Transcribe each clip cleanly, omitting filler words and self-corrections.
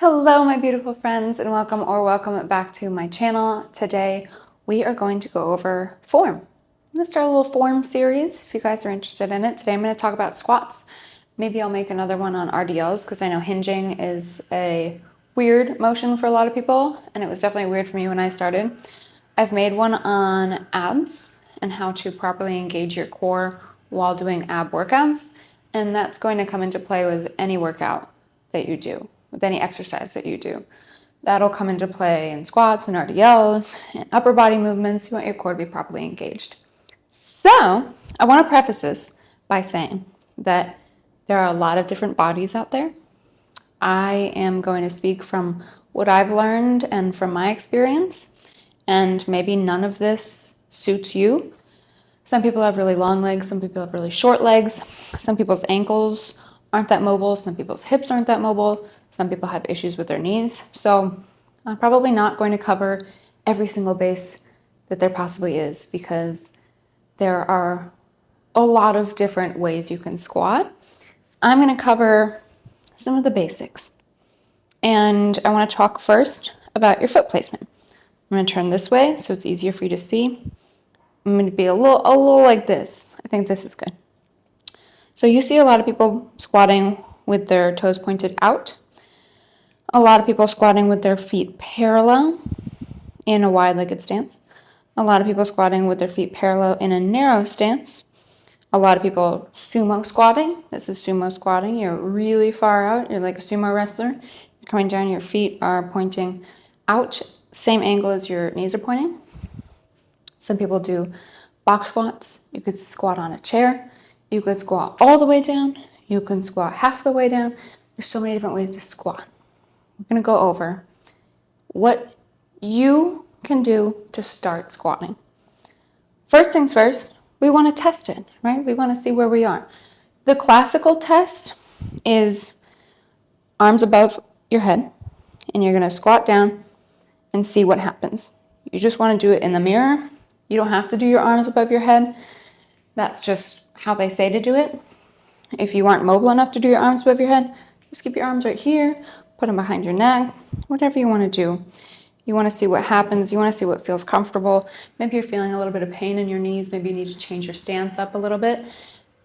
Hello, my beautiful friends, and welcome back to my channel. Today, we are going to go over form. I'm going to start a little form series if you guys are interested in it. Today, I'm going to talk about squats. Maybe I'll make another one on RDLs because I know hinging is a weird motion for a lot of people, and it was definitely weird for me when I started. I've made one on abs and how to properly engage your core while doing ab workouts, and that's going to come into play with any workout that you do, with any exercise that you do. That'll come into play in squats and RDLs and upper body movements. You want your core to be properly engaged. So I want to preface this by saying that there are a lot of different bodies out there. I am going to speak from what I've learned and from my experience, and maybe none of this suits you. Some people have really long legs, some people have really short legs, some people's ankles aren't that mobile, some people's hips aren't that mobile, some people have issues with their knees. So I'm probably not going to cover every single base that there possibly is because there are a lot of different ways you can squat. I'm going to cover some of the basics. And I want to talk first about your foot placement. I'm going to turn this way so it's easier for you to see. I'm going to be a little like this. I think this is good. So you see a lot of people squatting with their toes pointed out. A lot of people squatting with their feet parallel in a wide-legged stance. A lot of people squatting with their feet parallel in a narrow stance. A lot of people sumo squatting. This is sumo squatting. You're really far out. You're like a sumo wrestler. You're coming down. Your feet are pointing out, same angle as your knees are pointing. Some people do box squats. You could squat on a chair. You could squat all the way down. You can squat half the way down. There's so many different ways to squat. We're going to go over what you can do to start squatting. First things first, we want to test it, right? We want to see where we are. The classical test is arms above your head, and you're going to squat down and see what happens. You just want to do it in the mirror. You don't have to do your arms above your head. That's just how they say to do it. If you aren't mobile enough to do your arms above your head, just keep your arms right here, put them behind your neck, whatever you want to do. You want to see what happens. You want to see what feels comfortable. Maybe you're feeling a little bit of pain in your knees. Maybe you need to change your stance up a little bit.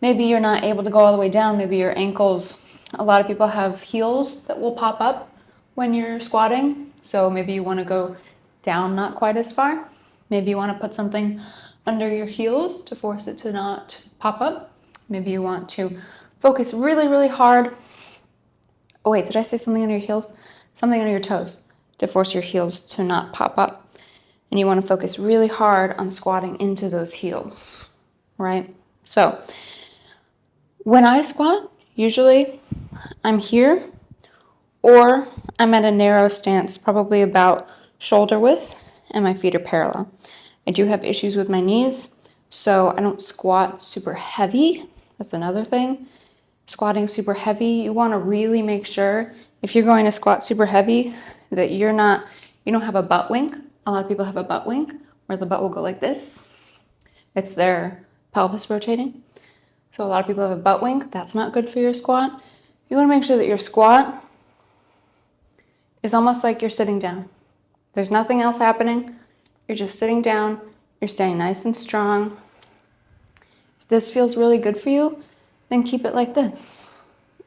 Maybe you're not able to go all the way down. Maybe your ankles, a lot of people have heels that will pop up when you're squatting. So maybe you want to go down not quite as far. Maybe you want to put something under your heels to force it to not pop up. Maybe you want to focus really, really hard. Oh wait, did I say something under your heels? Something under your toes to force your heels to not pop up. And you want to focus really hard on squatting into those heels, right? So when I squat, usually I'm here or I'm at a narrow stance, probably about shoulder width, and my feet are parallel. I do have issues with my knees, so I don't squat super heavy. That's another thing. Squatting super heavy, you want to really make sure if you're going to squat super heavy that you don't have a butt wink. A lot of people have a butt wink where the butt will go like this. It's their pelvis rotating. So a lot of people have a butt wink. That's not good for your squat. You want to make sure that your squat is almost like you're sitting down. There's nothing else happening. You're just sitting down. You're staying nice and strong. If this feels really good for you, then keep it like this.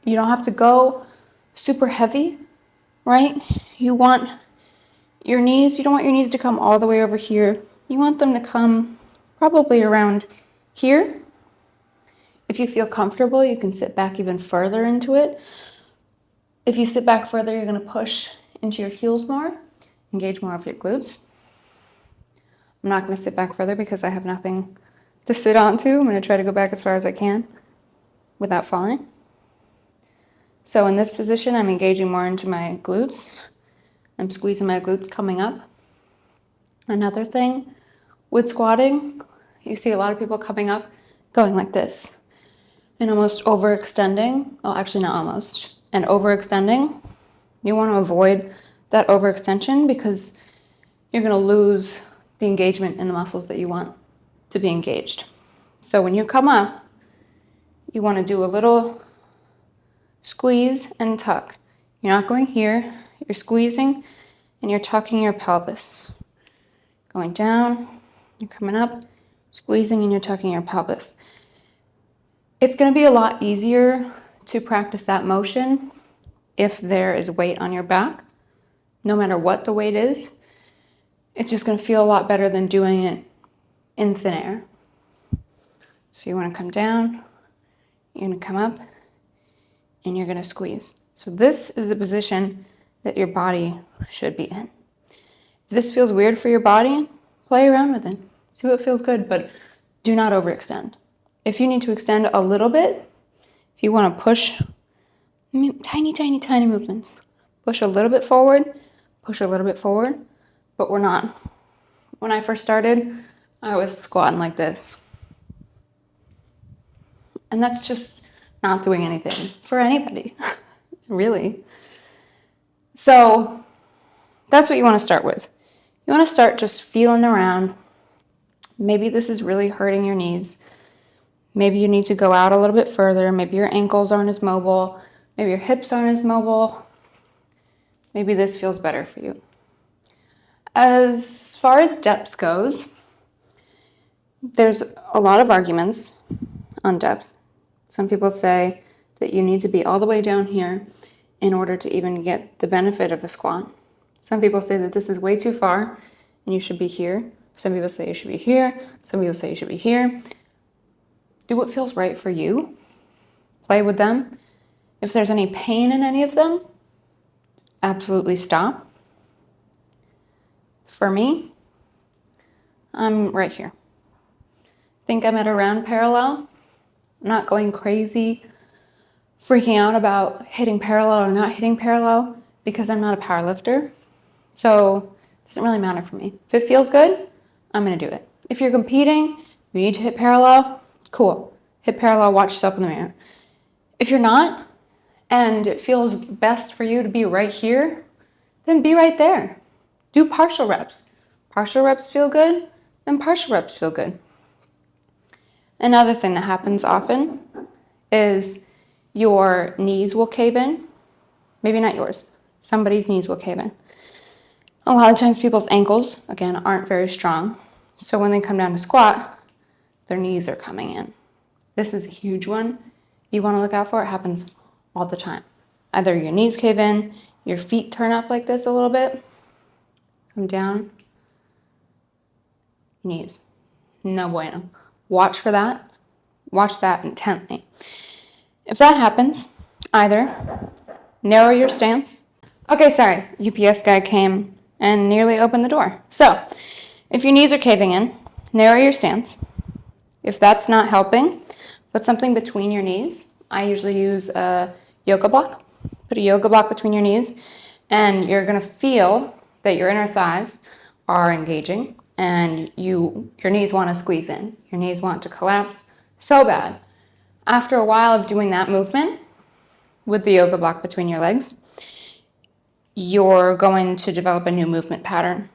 You don't have to go super heavy, right? You don't want your knees to come all the way over here. You want them to come probably around here. If you feel comfortable, you can sit back even further into it. If you sit back further, you're going to push into your heels more, engage more of your glutes. I'm not going to sit back further because I have nothing to sit onto. I'm going to try to go back as far as I can without falling. So in this position, I'm engaging more into my glutes. I'm squeezing my glutes coming up. Another thing with squatting, you see a lot of people coming up, going like this, and almost overextending. Well, actually not almost. And overextending, you want to avoid that overextension because you're going to lose the engagement in the muscles that you want to be engaged. So when you come up, you want to do a little squeeze and tuck. You're not going here. You're squeezing and you're tucking your pelvis. Going down, you're coming up, squeezing and you're tucking your pelvis. It's going to be a lot easier to practice that motion if there is weight on your back, no matter what the weight is. It's just going to feel a lot better than doing it in thin air. So you want to come down, you're going to come up, and you're going to squeeze. So this is the position that your body should be in. If this feels weird for your body, play around with it. See what feels good, but do not overextend. If you need to extend a little bit, if you want to push, tiny, tiny, tiny movements. Push a little bit forward, push a little bit forward, but we're not. When I first started, I was squatting like this. And that's just not doing anything for anybody, really. So that's what you want to start with. You want to start just feeling around. Maybe this is really hurting your knees. Maybe you need to go out a little bit further. Maybe your ankles aren't as mobile. Maybe your hips aren't as mobile. Maybe this feels better for you. As far as depth goes, there's a lot of arguments on depth. Some people say that you need to be all the way down here in order to even get the benefit of a squat. Some people say that this is way too far and you should be here. Some people say you should be here. Some people say you should be here. Do what feels right for you. Play with them. If there's any pain in any of them, absolutely stop. For me, I'm right here. I think I'm at around parallel. I'm not going crazy, freaking out about hitting parallel or not hitting parallel because I'm not a power lifter. So it doesn't really matter for me. If it feels good, I'm going to do it. If you're competing, you need to hit parallel, cool. Hit parallel, watch yourself in the mirror. If you're not, and it feels best for you to be right here, then be right there. Do partial reps. Partial reps feel good, then partial reps feel good. Another thing that happens often is your knees will cave in. Maybe not yours. Somebody's knees will cave in. A lot of times people's ankles, again, aren't very strong. So when they come down to squat, their knees are coming in. This is a huge one you want to look out for. It happens all the time. Either your knees cave in, your feet turn up like this a little bit, come down, knees. No bueno. Watch for that. Watch that intently. If that happens, either narrow your stance. Okay, sorry, UPS guy came and nearly opened the door. So, if your knees are caving in, narrow your stance. If that's not helping, put something between your knees. I usually use a yoga block. Put a yoga block between your knees, and you're gonna feel that your inner thighs are engaging, and your knees want to squeeze in. Your knees want to collapse so bad. After a while of doing that movement with the yoga block between your legs, you're going to develop a new movement pattern.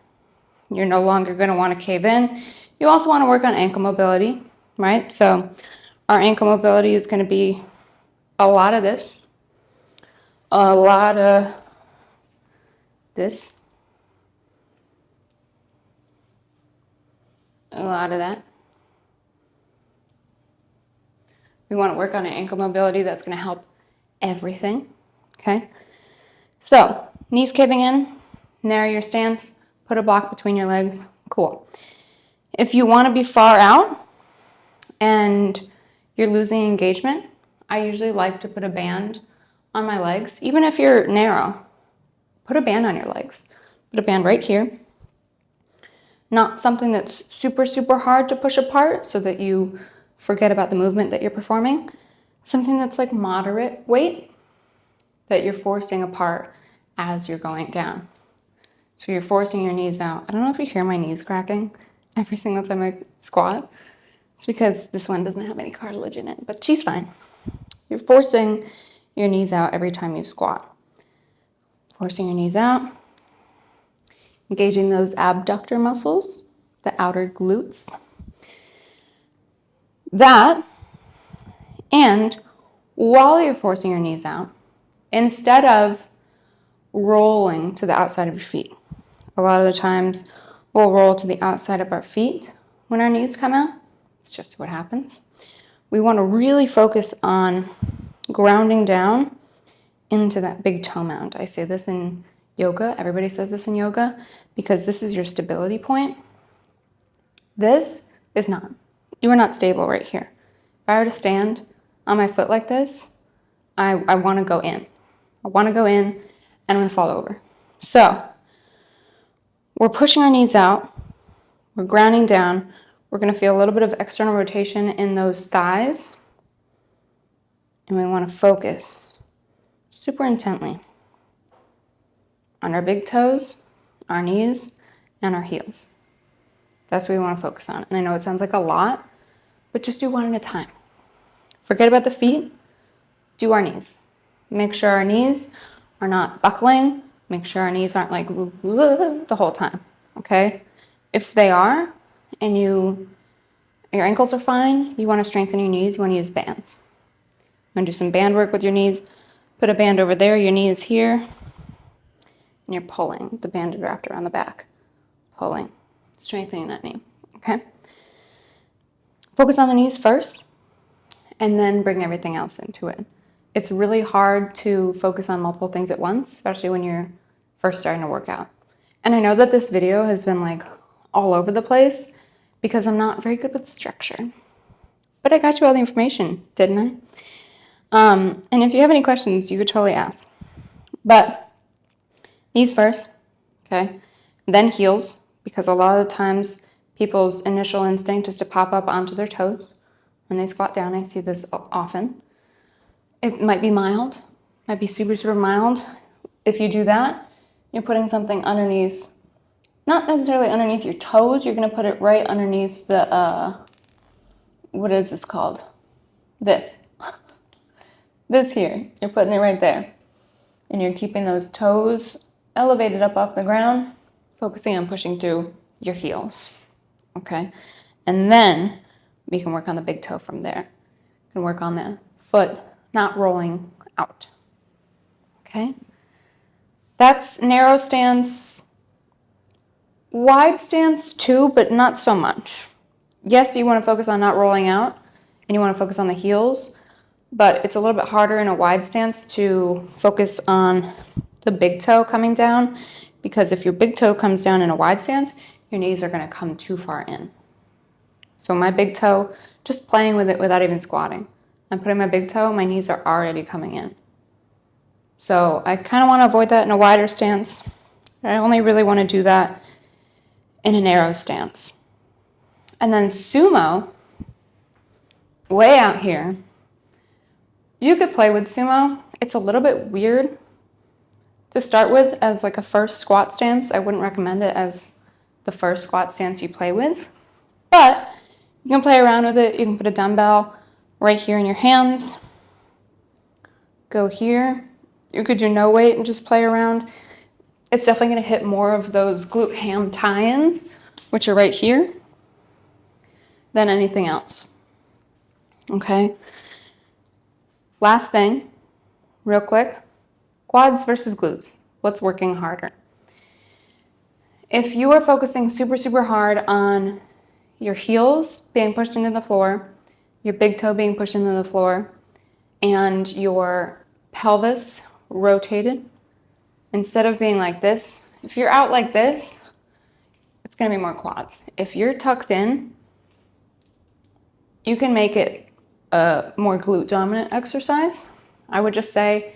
You're no longer going to want to cave in. You also want to work on ankle mobility, right? So our ankle mobility is going to be a lot of this, a lot of this, a lot of that. We want to work on an ankle mobility that's going to help everything, okay? So, knees caving in, narrow your stance, put a block between your legs, cool. If you want to be far out and you're losing engagement, I usually like to put a band on my legs. Even if you're narrow, put a band on your legs. Put a band right here. Not something that's super, super hard to push apart so that you forget about the movement that you're performing. Something that's like moderate weight that you're forcing apart as you're going down. So you're forcing your knees out. I don't know if you hear my knees cracking every single time I squat. It's because this one doesn't have any cartilage in it, but she's fine. You're forcing your knees out every time you squat. Forcing your knees out. Engaging those abductor muscles, the outer glutes. That, and while you're forcing your knees out, instead of rolling to the outside of your feet. A lot of the times we'll roll to the outside of our feet when our knees come out. It's just what happens. We want to really focus on grounding down into that big toe mound. I say this in yoga. Everybody says this in yoga because this is your stability point. This is not. You are not stable right here. If I were to stand on my foot like this, I want to go in. I want to go in and I'm going to fall over. So we're pushing our knees out. We're grounding down. We're going to feel a little bit of external rotation in those thighs. And we want to focus super intently on our big toes, our knees, and our heels. That's what we want to focus on. And I know it sounds like a lot, but just do one at a time. Forget about the feet. Do our knees. Make sure our knees are not buckling. Make sure our knees aren't like the whole time, okay? If they are, and your ankles are fine, you want to strengthen your knees, you want to use bands. You want to do some band work with your knees. Put a band over there, your knee is here, and you're pulling the band wrapped around the back. Pulling, strengthening that knee, okay? Focus on the knees first, and then bring everything else into it. It's really hard to focus on multiple things at once, especially when you're first starting to work out. And I know that this video has been like all over the place because I'm not very good with structure. But I got you all the information, didn't I? And if you have any questions, you could totally ask. But knees first, okay? Then heels, because a lot of the times people's initial instinct is to pop up onto their toes when they squat down. I see this often. It might be mild, might be super, super mild. If you do that, you're putting something underneath, not necessarily underneath your toes. You're going to put it right underneath the, what is this called? This here. You're putting it right there. And you're keeping those toes elevated up off the ground, focusing on pushing through your heels, okay? And then we can work on the big toe from there. We can work on the foot not rolling out, okay? That's narrow stance. Wide stance too, but not so much. Yes, you want to focus on not rolling out, and you want to focus on the heels, but it's a little bit harder in a wide stance to focus on the big toe coming down, because if your big toe comes down in a wide stance, your knees are going to come too far in. So my big toe, just playing with it without even squatting. I'm putting my big toe, my knees are already coming in. So I kind of want to avoid that in a wider stance. I only really want to do that in a narrow stance. And then sumo, way out here, you could play with sumo. It's a little bit weird to start with as like a first squat stance. I wouldn't recommend it as the first squat stance you play with, but you can play around with it. You can put a dumbbell right here in your hands. Go here. You could do no weight and just play around. It's definitely going to hit more of those glute ham tie-ins, which are right here, than anything else. Okay? Last thing, real quick, quads versus glutes. What's working harder? If you are focusing super, super hard on your heels being pushed into the floor, your big toe being pushed into the floor, and your pelvis rotated, instead of being like this, if you're out like this, it's going to be more quads. If you're tucked in, you can make it a more glute dominant exercise. I would just say,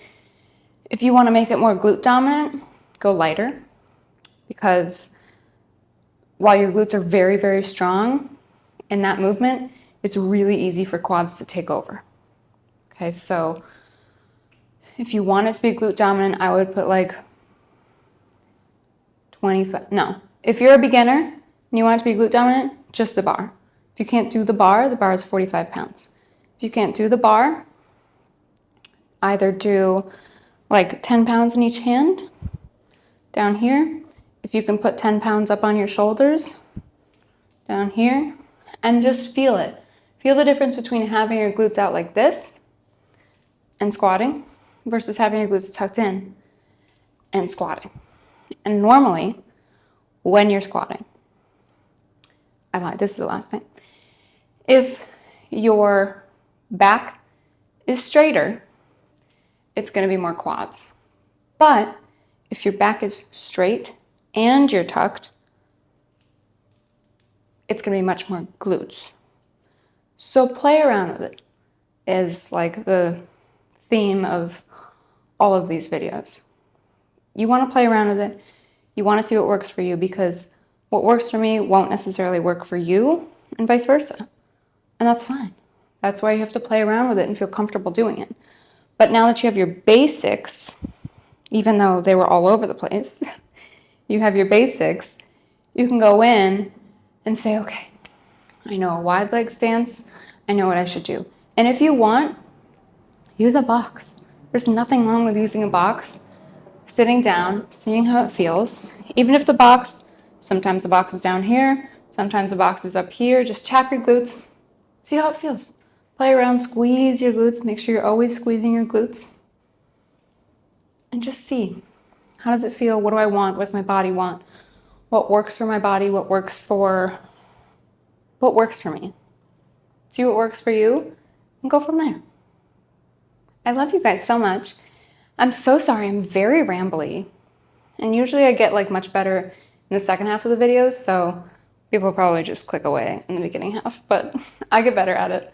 if you want to make it more glute dominant, go lighter, because while your glutes are very, very strong in that movement, it's really easy for quads to take over. Okay, so if you want it to be glute dominant, I would put like 25, no. If you're a beginner and you want it to be glute dominant, just the bar. If you can't do the bar is 45 pounds. If you can't do the bar, either do like 10 pounds in each hand, down here. If you can put 10 pounds up on your shoulders, down here, and just feel it. Feel the difference between having your glutes out like this and squatting versus having your glutes tucked in. and squatting. And normally, when you're squatting, I lied, this is the last thing. If your back is straighter, it's going to be more quads. But if your back is straight and you're tucked, it's going to be much more glutes. So play around with it is like the theme of all of these videos. You want to play around with it. You want to see what works for you, because what works for me won't necessarily work for you, and vice versa. And that's fine. That's why you have to play around with it and feel comfortable doing it. But now that you have your basics, even though they were all over the place, you have your basics, you can go in and say, okay, I know a wide leg stance. I know what I should do. And if you want, use a box. There's nothing wrong with using a box, sitting down, seeing how it feels. Even if sometimes the box is down here, sometimes the box is up here, just tap your glutes, see how it feels. Play around, squeeze your glutes, make sure you're always squeezing your glutes. And just see, how does it feel? What do I want? What does my body want? What works for my body? What works for me? See what works for you and go from there. I love you guys so much. I'm so sorry, I'm very rambly. And usually I get like much better in the second half of the videos, so people probably just click away in the beginning half, but I get better at it.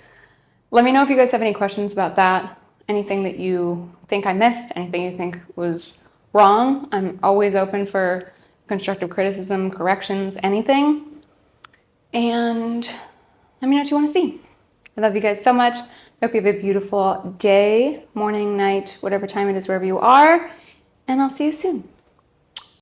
Let me know if you guys have any questions about that, anything that you think I missed, anything you think was wrong. I'm always open for constructive criticism, corrections, anything. And let me know what you want to see. I love you guys so much. Hope you have a beautiful day, morning, night, whatever time it is, wherever you are. And I'll see you soon.